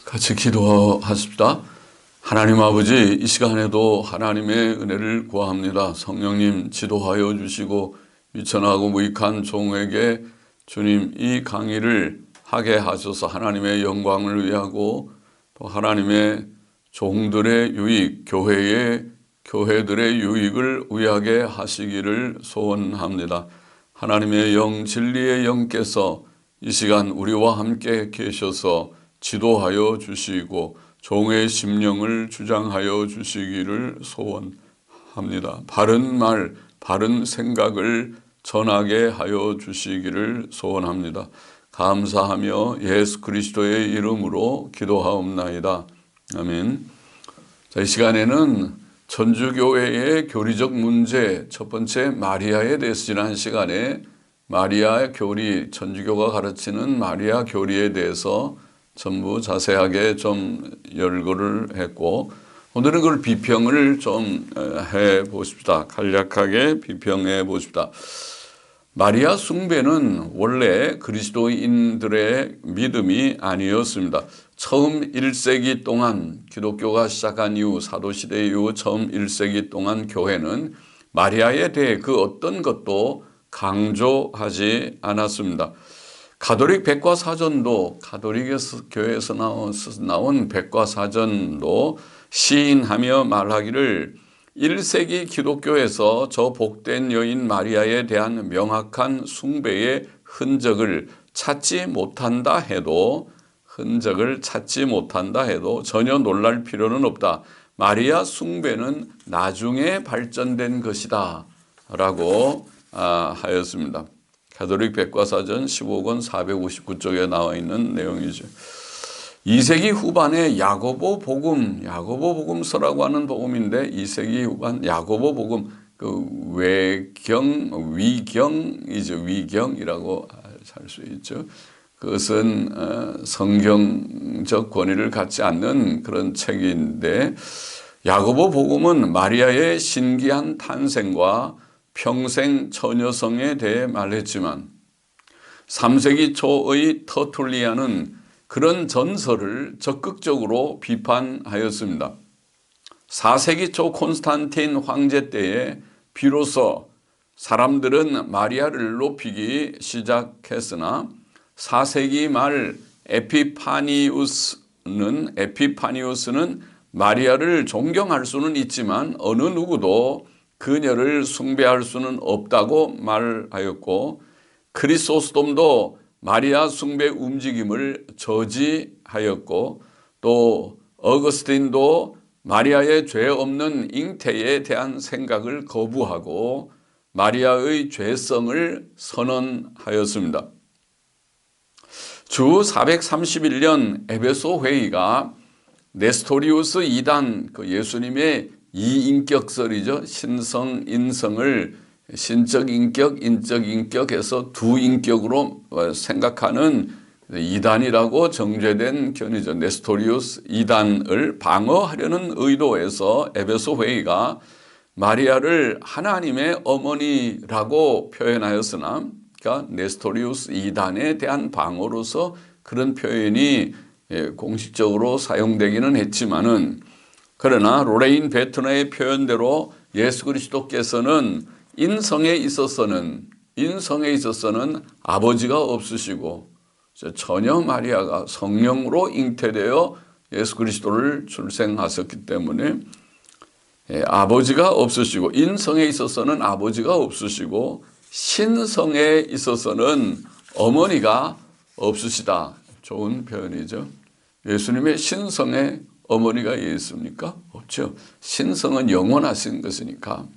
같이 기도하십시다. 하나님 아버지, 이 시간에도 하나님의 은혜를 구합니다. 성령님 지도하여 주시고 위천하고 무익한 종에게 주님 이 강의를 하게 하셔서 하나님의 영광을 위하고 또 하나님의 종들의 유익, 교회들의 유익을 위하게 하시기를 소원합니다. 하나님의 영, 진리의 영께서 이 시간 우리와 함께 계셔서 지도하여 주시고 종의 심령을 주장하여 주시기를 소원합니다. 바른 말, 바른 생각을 전하게 하여 주시기를 소원합니다. 감사하며 예수 그리스도의 이름으로 기도하옵나이다. 아멘. 자, 이 시간에는 천주교회의 교리적 문제 첫 번째 마리아에 대해서 지난 시간에 마리아 교리, 천주교가 가르치는 마리아 교리에 대해서 전부 자세하게 좀 열거를 했고, 오늘은 그걸 비평을 좀 해 보십시다. 간략하게 비평해 보십시다. 마리아 숭배는 원래 그리스도인들의 믿음이 아니었습니다. 처음 1세기 동안 기독교가 시작한 이후, 사도시대 이후 처음 1세기 동안 교회는 마리아에 대해 그 어떤 것도 강조하지 않았습니다. 가톨릭 백과사전도, 가톨릭 교회에서 나온 백과사전도 시인하며 말하기를 1세기 기독교에서 저 복된 여인 마리아에 대한 명확한 숭배의 흔적을 찾지 못한다 해도 전혀 놀랄 필요는 없다. 마리아 숭배는 나중에 발전된 것이다 라고 하였습니다. 가톨릭 백과사전 15권 459쪽에 나와 있는 내용이죠. 2세기 후반에 야고보 복음서라고 하는 복음인데 2세기 후반 야고보 복음, 위경이라고 할 수 있죠. 그것은 성경적 권위를 갖지 않는 그런 책인데, 야고보 복음은 마리아의 신기한 탄생과 평생 처녀성에 대해 말했지만 3세기 초의 터툴리안은 그런 전설을 적극적으로 비판하였습니다. 4세기 초 콘스탄틴 황제 때에 비로소 사람들은 마리아를 높이기 시작했으나 4세기 말 에피파니우스는 마리아를 존경할 수는 있지만 어느 누구도 그녀를 숭배할 수는 없다고 말하였고, 크리소스톰도 마리아 숭배 움직임을 저지하였고, 또 어거스틴도 마리아의 죄 없는 잉태에 대한 생각을 거부하고 마리아의 죄성을 선언하였습니다. 주 431년 에베소 회의가 네스토리우스 이단, 예수님의 이인격설이죠. 신성, 인성을 신적 인격, 인적 인격에서 두 인격으로 생각하는 이단이라고 정죄된 견이죠. 네스토리우스 이단을 방어하려는 의도에서 에베소 회의가 마리아를 하나님의 어머니라고 표현하였으나, 그러니까 네스토리우스 이단에 대한 방어로서 그런 표현이 공식적으로 사용되기는 했지만은, 그러나 로레인 베트너의 표현대로 예수 그리스도께서는 인성에 있어서는 아버지가 없으시고 전혀 마리아가 성령으로 잉태되어 예수 그리스도를 출생하셨기 때문에 아버지가 없으시고, 인성에 있어서는 아버지가 없으시고 신성에 있어서는 어머니가 없으시다. 좋은 표현이죠. 예수님의 신성에 어머니가 있습니까? 없죠. 신성은 영원하신 것이니까.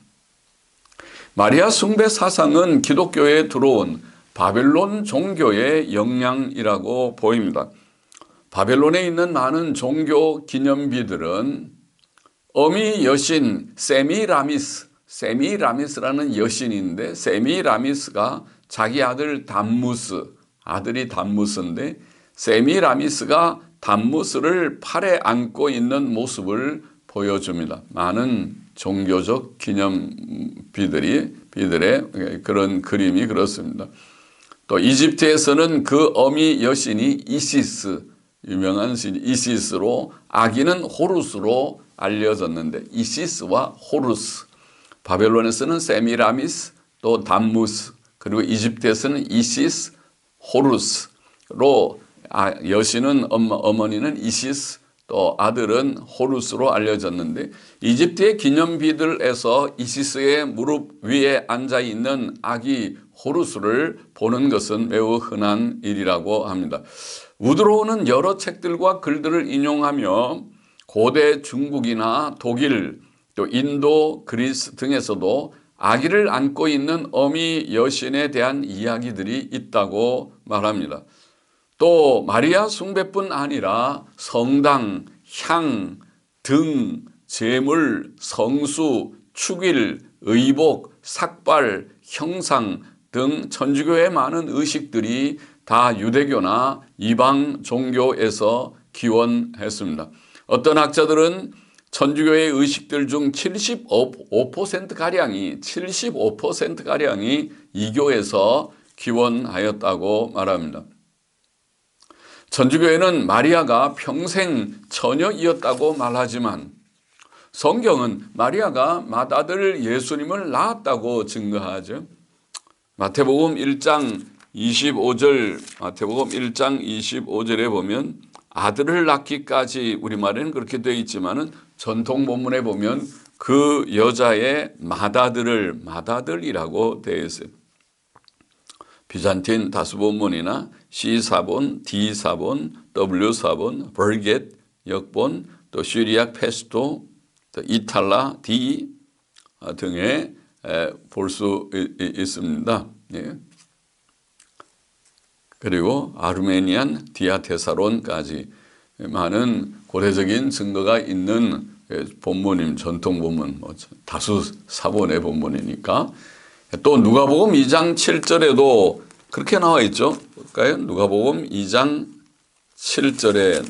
마리아 숭배 사상은 기독교에 들어온 바벨론 종교의 영향이라고 보입니다. 바벨론에 있는 많은 종교 기념비들은 어미 여신 세미라미스라는 여신인데, 세미라미스가 자기 아들이 담무스인데 세미라미스가 담무스를 팔에 안고 있는 모습을 보여줍니다. 많은 종교적 기념비들의 그런 그림이 그렇습니다. 또 이집트에서는 그 어미 여신이 유명한 신 이시스로 아기는 호루스로 알려졌는데 이시스와 호루스, 바벨론에서는 세미라미스 또 담무스, 그리고 이집트에서는 이시스, 호루스로 여신은 어머니는 이시스 또 아들은 호루스로 알려졌는데 이집트의 기념비들에서 이시스의 무릎 위에 앉아있는 아기 호루스를 보는 것은 매우 흔한 일이라고 합니다. 우드로우는 여러 책들과 글들을 인용하며 고대 중국이나 독일 또 인도, 그리스 등에서도 아기를 안고 있는 어미 여신에 대한 이야기들이 있다고 말합니다. 또 마리아 숭배뿐 아니라 성당, 향, 등, 제물, 성수, 축일, 의복, 삭발, 형상 등 천주교의 많은 의식들이 다 유대교나 이방 종교에서 기원했습니다. 어떤 학자들은 천주교의 의식들 중 75%가량이 이교에서 기원하였다고 말합니다. 천주교회는 마리아가 평생 처녀이었다고 말하지만 성경은 마리아가 맏아들 예수님을 낳았다고 증거하죠. 마태복음 1장 25절에 보면 아들을 낳기까지, 우리말에는 그렇게 되어 있지만은 전통 본문에 보면 그 여자의 맏아들이라고 되어 있어요. 비잔틴 다수본문이나 C4본, D4본, W4본, 버겟 역본, 또 시리악 페스토, 또 이탈라 D 등에 볼 수 있습니다. 예. 그리고 아르메니안 디아테사론까지 많은 고대적인 증거가 있는 본문임, 전통 본문, 다수 사본의 본문이니까. 또 누가복음 2장 7절에도 그렇게 나와 있죠. 볼까요? 누가복음 2장 7절에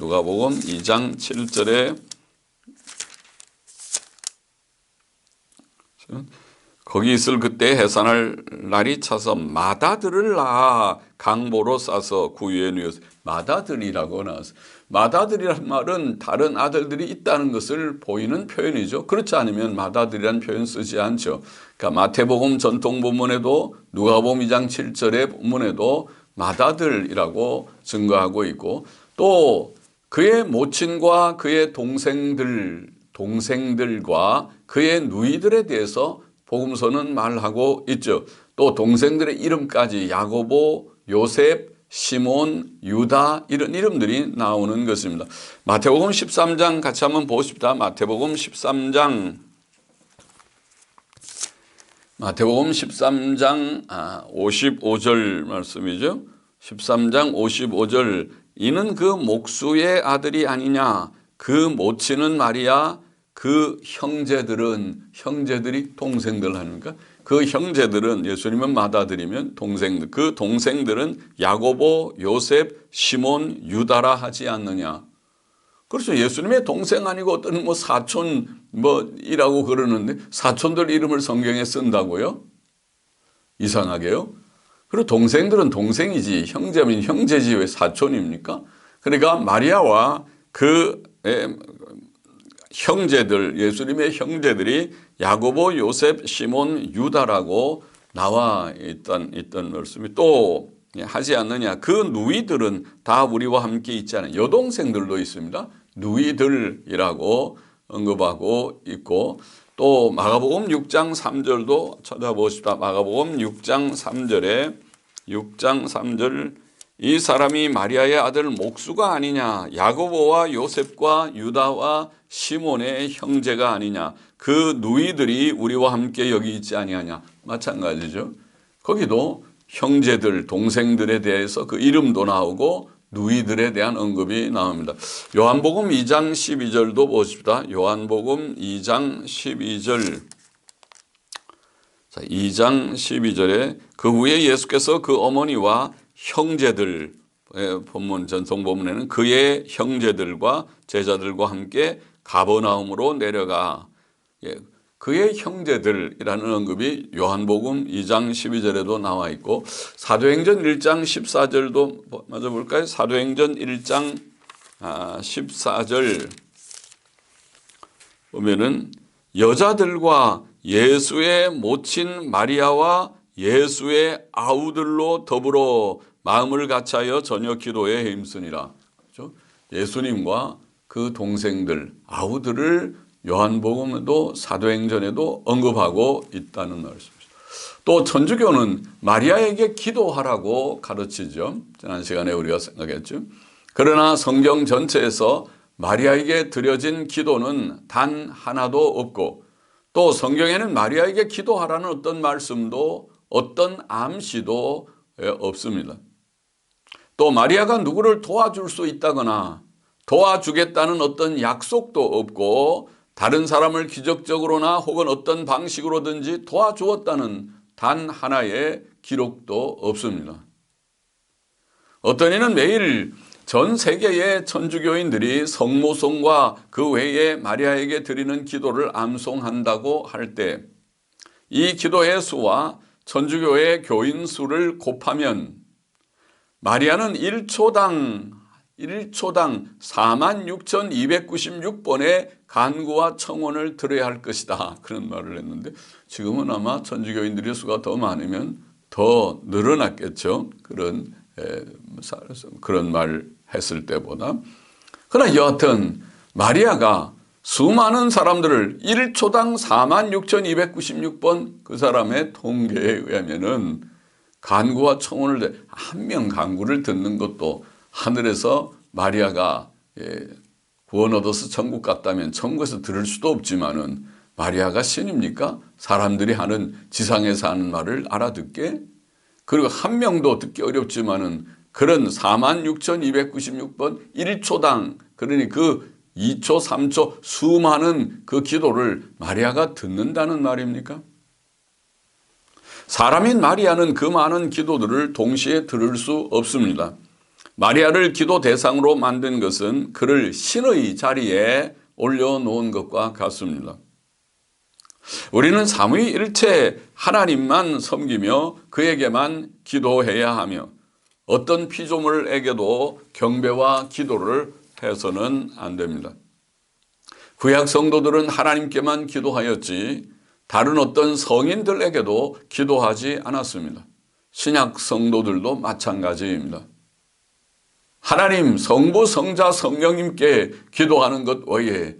거기 있을 그때 해산할 날이 차서 맏아들을 낳아 강보로 싸서 구유에 누였어요. 맏아들이라고 나왔어요. 맏아들이란 말은 다른 아들들이 있다는 것을 보이는 표현이죠. 그렇지 않으면 맏아들이라는 표현 쓰지 않죠. 그러니까 마태복음 전통 본문에도 누가복음 2장 7절의 본문에도 맏아들이라고 증거하고 있고, 또 그의 모친과 그의 동생들과 그의 누이들에 대해서 복음서는 말하고 있죠. 또 동생들의 이름까지 야고보, 요셉, 시몬, 유다 이런 이름들이 나오는 것입니다. 마태복음 13장 같이 한번 보십시다. 마태복음 13장 55절 말씀이죠. 13장 55절 이는 그 목수의 아들이 아니냐, 그 모친은 마리아, 그 형제들이 동생들 하니까 그 형제들은 예수님은 맏아들이면 동생들, 그 동생들은 야고보, 요셉, 시몬, 유다라 하지 않느냐. 그렇죠. 예수님의 동생 아니고 어떤 사촌 이라고 그러는데 사촌들 이름을 성경에 쓴다고요? 이상하게요. 그리고 동생들은 동생이지, 형제면 형제지 왜 사촌입니까? 그러니까 마리아와 그 형제들, 예수님의 형제들이 야고보, 요셉, 시몬, 유다라고 나와 있던 말씀이 또 하지 않느냐. 그 누이들은 다 우리와 함께 있지 않아요. 여동생들도 있습니다. 누이들이라고 언급하고 있고, 또 마가복음 6장 3절도 찾아보십시다. 마가복음 6장 3절 이 사람이 마리아의 아들 목수가 아니냐, 야고보와 요셉과 유다와 시몬의 형제가 아니냐, 그 누이들이 우리와 함께 여기 있지 아니하냐. 마찬가지죠. 거기도 형제들, 동생들에 대해서 그 이름도 나오고 누이들에 대한 언급이 나옵니다. 요한복음 2장 12절도 보십시다. 요한복음 2장 12절. 자, 2장 12절에 그 후에 예수께서 그 어머니와 형제들, 본문 전통 본문에는 그의 형제들과 제자들과 함께 가버나움으로 내려가, 그의 형제들이라는 언급이 요한복음 2장 12절에도 나와 있고, 사도행전 1장 14절도 맞아 볼까요? 사도행전 1장 14절 보면은 여자들과 예수의 모친 마리아와 예수의 아우들로 더불어 마음을 같이하여 저녁 기도에 힘쓰니라. 그렇죠? 예수님과 그 동생들 아우들을 요한복음에도 사도행전에도 언급하고 있다는 말씀입니다. 또 천주교는 마리아에게 기도하라고 가르치죠. 지난 시간에 우리가 생각했죠. 그러나 성경 전체에서 마리아에게 드려진 기도는 단 하나도 없고 또 성경에는 마리아에게 기도하라는 어떤 말씀도 어떤 암시도 없습니다. 또 마리아가 누구를 도와줄 수 있다거나 도와주겠다는 어떤 약속도 없고 다른 사람을 기적적으로나 혹은 어떤 방식으로든지 도와주었다는 단 하나의 기록도 없습니다. 어떤 이는 매일 전 세계의 천주교인들이 성모송과 그 외에 마리아에게 드리는 기도를 암송한다고 할 때 이 기도의 수와 천주교의 교인 수를 곱하면 마리아는 1초당 46,296번의 간구와 청원을 들어야 할 것이다. 그런 말을 했는데 지금은 아마 천주교인들의 수가 더 많으면 더 늘어났겠죠. 그런 말 했을 때보다. 그러나 여하튼 마리아가 수많은 사람들을 1초당 46,296번 그 사람의 통계에 의하면은 간구와 청원을 한 명 간구를 듣는 것도 하늘에서 마리아가 구원 얻어서 천국 갔다면 천국에서 들을 수도 없지만은 마리아가 신입니까? 사람들이 하는 지상에서 하는 말을 알아듣게? 그리고 한 명도 듣기 어렵지만은 그런 46,296번 1초당 그러니 그 2초, 3초 수많은 그 기도를 마리아가 듣는다는 말입니까? 사람인 마리아는 그 많은 기도들을 동시에 들을 수 없습니다. 마리아를 기도 대상으로 만든 것은 그를 신의 자리에 올려놓은 것과 같습니다. 우리는 삼위일체 하나님만 섬기며 그에게만 기도해야 하며 어떤 피조물에게도 경배와 기도를 해서는 안 됩니다. 구약 성도들은 하나님께만 기도하였지 다른 어떤 성인들에게도 기도하지 않았습니다. 신약 성도들도 마찬가지입니다. 하나님, 성부, 성자, 성령님께 기도하는 것 외에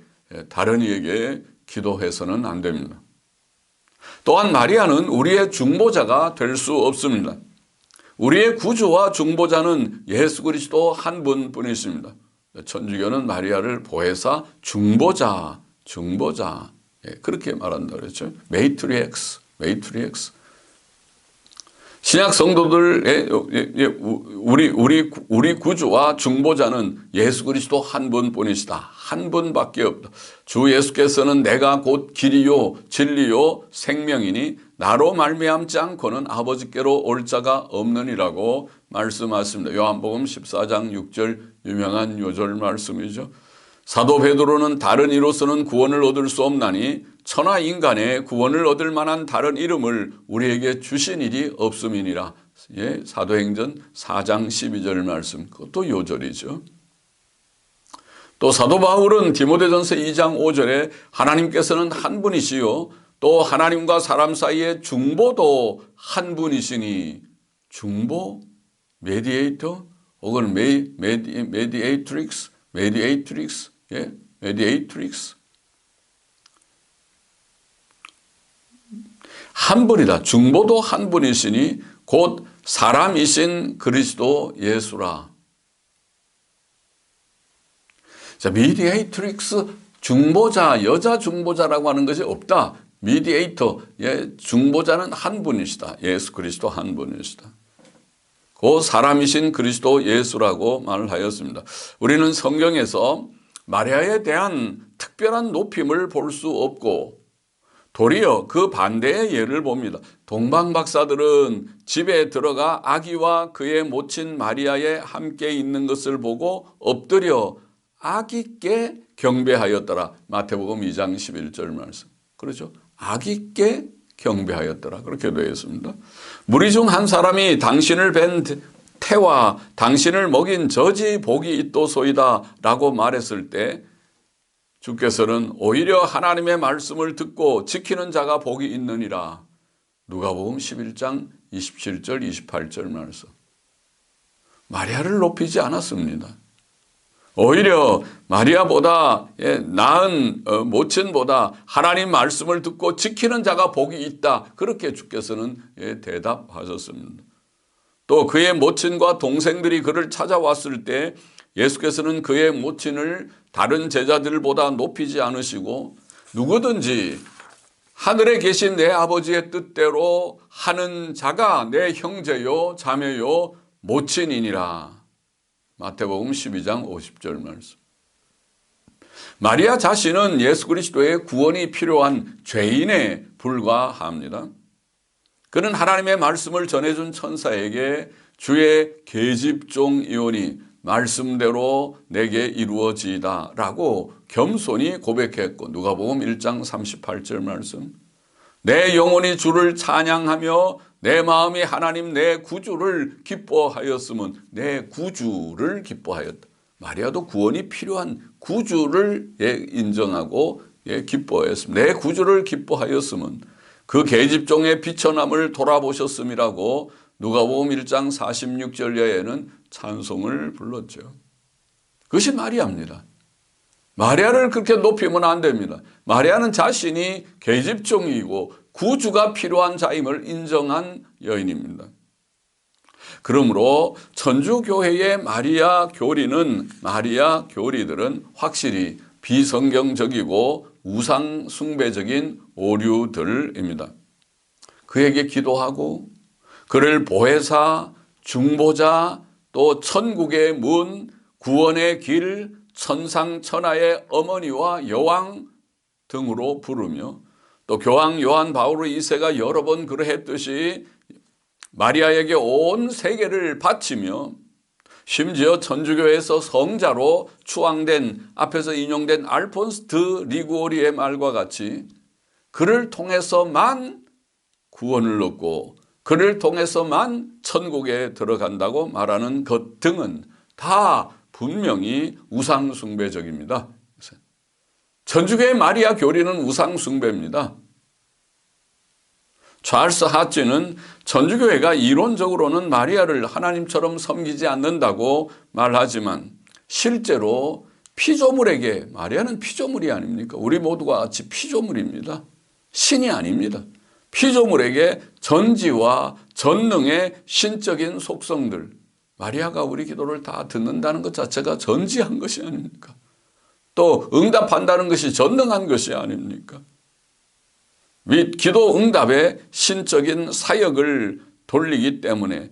다른 이에게 기도해서는 안 됩니다. 또한 마리아는 우리의 중보자가 될 수 없습니다. 우리의 구주와 중보자는 예수 그리스도 한 분뿐이십니다. 천주교는 마리아를 보혜사 중보자 그렇게 말한다 그랬죠. 메이트리엑스. 신약 성도들의 우리 구주와 중보자는 예수 그리스도 한 분뿐이시다. 한 분밖에 없다. 주 예수께서는 내가 곧 길이요 진리요 생명이니 나로 말미암지 않고는 아버지께로 올 자가 없느니라고 말씀하십니다. 요한복음 14장 6절 유명한 요절 말씀이죠. 사도 베드로는 다른 이로서는 구원을 얻을 수 없나니 천하 인간의 구원을 얻을 만한 다른 이름을 우리에게 주신 일이 없음이니라. 예, 사도행전 4장 12절 말씀, 그것도 요절이죠. 또 사도 바울은 디모데전서 2장 5절에 하나님께서는 한 분이시요 또 하나님과 사람 사이의 중보도 한 분이시니, 중보, 메디에이터 혹은 메디에이트릭스, 예, 메디에이트릭스. 한 분이다. 중보도 한 분이시니 곧 사람이신 그리스도 예수라. 자, 미디에이트릭스, 중보자, 여자 중보자라고 하는 것이 없다. 미디에이터, 예, 중보자는 한 분이시다. 예수 그리스도 한 분이시다. 그 사람이신 그리스도 예수라고 말을 하였습니다. 우리는 성경에서 마리아에 대한 특별한 높임을 볼 수 없고 도리어 그 반대의 예를 봅니다. 동방 박사들은 집에 들어가 아기와 그의 모친 마리아에 함께 있는 것을 보고 엎드려 아기께 경배하였더라. 마태복음 2장 11절 말씀. 그렇죠? 아기께 경배하였더라. 그렇게 되어 있습니다. 무리 중 한 사람이 당신을 뵌 태와 당신을 먹인 젖이 복이 있도소이다 라고 말했을 때 주께서는 오히려 하나님의 말씀을 듣고 지키는 자가 복이 있느니라. 누가복음 11장 27절 28절 말씀. 마리아를 높이지 않았습니다. 오히려 마리아보다 나은 모친보다 하나님 말씀을 듣고 지키는 자가 복이 있다. 그렇게 주께서는 대답하셨습니다. 또 그의 모친과 동생들이 그를 찾아왔을 때 예수께서는 그의 모친을 다른 제자들보다 높이지 않으시고 누구든지 하늘에 계신 내 아버지의 뜻대로 하는 자가 내 형제요 자매요 모친이니라. 마태복음 12장 50절 말씀. 마리아 자신은 예수 그리스도의 구원이 필요한 죄인에 불과합니다. 그는 하나님의 말씀을 전해준 천사에게 주의 계집종이오니 말씀대로 내게 이루어지이다 라고 겸손히 고백했고 누가복음 1장 38절 말씀. 내 영혼이 주를 찬양하며 내 마음이 하나님 내 구주를 기뻐하였으면 내 구주를 기뻐하였다. 마리아도 구원이 필요한 구주를 인정하고 기뻐했습니다. 내 구주를 기뻐하였으면 그 계집종의 비천함을 돌아보셨음이라고 누가복음 1장 46절에는 찬송을 불렀죠. 그것이 마리아입니다. 마리아를 그렇게 높이면 안 됩니다. 마리아는 자신이 계집종이고 구주가 필요한 자임을 인정한 여인입니다. 그러므로 천주교회의 마리아 교리들은 확실히 비성경적이고 우상 숭배적인 오류들입니다. 그에게 기도하고 그를 보혜사, 중보자, 또 천국의 문, 구원의 길, 천상천하의 어머니와 여왕 등으로 부르며 또 교황 요한 바오로 2세가 여러 번 그러했듯이 마리아에게 온 세계를 바치며 심지어 천주교에서 성자로 추앙된 앞에서 인용된 알폰스 드 리구오리의 말과 같이 그를 통해서만 구원을 얻고 그를 통해서만 천국에 들어간다고 말하는 것 등은 다 분명히 우상숭배적입니다. 천주교의 마리아 교리는 우상숭배입니다. 찰스 하츠는 천주교회가 이론적으로는 마리아를 하나님처럼 섬기지 않는다고 말하지만 실제로 피조물에게 마리아는 피조물이 아닙니까? 우리 모두가 같이 피조물입니다. 신이 아닙니다. 피조물에게 전지와 전능의 신적인 속성들, 마리아가 우리 기도를 다 듣는다는 것 자체가 전지한 것이 아닙니까? 또 응답한다는 것이 전능한 것이 아닙니까? 및 기도 응답의 신적인 사역을 돌리기 때문에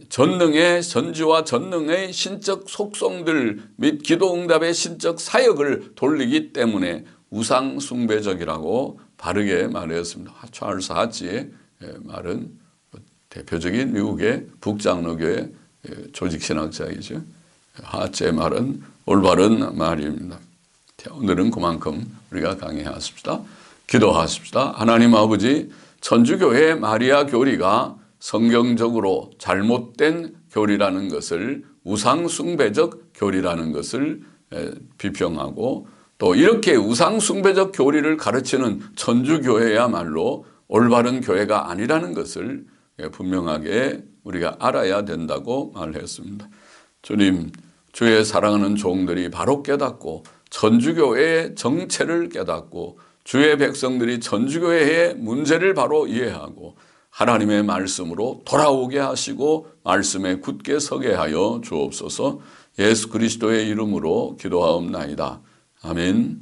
전능의 전지와 전능의 신적 속성들 및 기도 응답의 신적 사역을 돌리기 때문에 우상 숭배적이라고 바르게 말했습니다. 찰스 하츠의 말은 대표적인 미국의 북장로교의 조직신학자이죠. 하츠의 말은 올바른 말입니다. 오늘은 그만큼 우리가 강의하십시다. 기도하십시다. 하나님 아버지, 천주교회 마리아 교리가 성경적으로 잘못된 교리라는 것을 우상숭배적 교리라는 것을 비평하고 또 이렇게 우상숭배적 교리를 가르치는 천주교회야말로 올바른 교회가 아니라는 것을 분명하게 우리가 알아야 된다고 말했습니다. 주님, 주의 사랑하는 종들이 바로 깨닫고 천주교회의 정체를 깨닫고 주의 백성들이 천주교회의 문제를 바로 이해하고 하나님의 말씀으로 돌아오게 하시고 말씀에 굳게 서게 하여 주옵소서. 예수 그리스도의 이름으로 기도하옵나이다. 아멘.